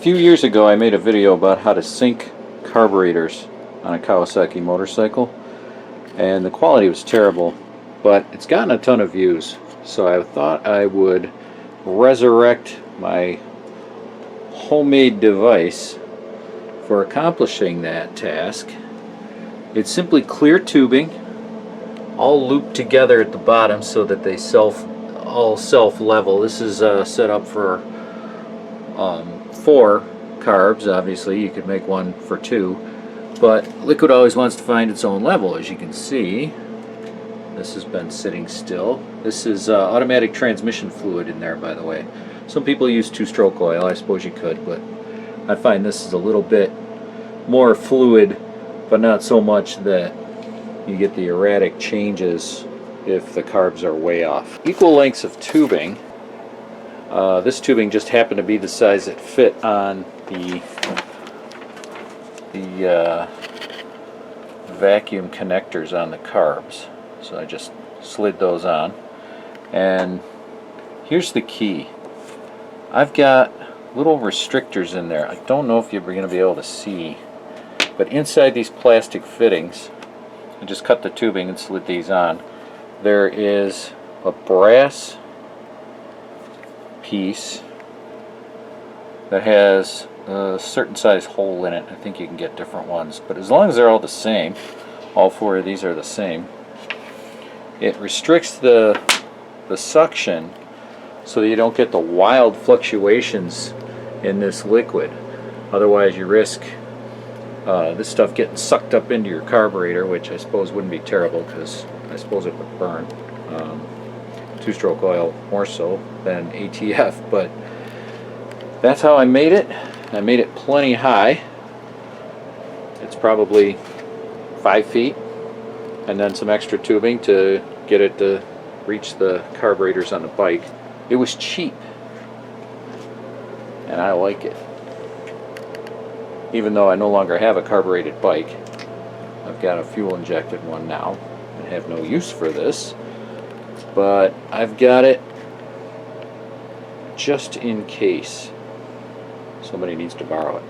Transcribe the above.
few years ago I made a video about how to sync carburetors on a Kawasaki motorcycle, and the quality was terrible, but it's gotten a ton of views, so I thought I would resurrect my homemade device for accomplishing that task. It's simply clear tubing, all looped together at the bottom so that they all self-level. This is set up for 4 carbs. Obviously you could make one for 2, but liquid always wants to find its own level. As you can see, this has been sitting still. This is automatic transmission fluid in there, by the way. Some people use 2-stroke oil. I suppose you could, but I find this is a little bit more fluid, but not so much that you get the erratic changes if the carbs are way off. Equal lengths of tubing. This tubing just happened to be the size that fit on the vacuum connectors on the carbs. So I just slid those on. And here's the key. I've got little restrictors in there. I don't know if you're going to be able to see, but inside these plastic fittings, I just cut the tubing and slid these on. There is a brass piece that has a certain size hole in it. I think you can get different ones, but as long as they're all the same, all 4 of these are the same, it restricts the suction so that you don't get the wild fluctuations in this liquid. Otherwise you risk this stuff getting sucked up into your carburetor, which I suppose wouldn't be terrible because I suppose it would burn. 2-stroke oil more so than ATF, but that's how I made it. I made it plenty high. It's probably 5 feet, and then some extra tubing to get it to reach the carburetors on the bike. It was cheap, and I like it. Even though I no longer have a carbureted bike, I've got a fuel injected one now and have no use for this, but I've got it just in case somebody needs to borrow it.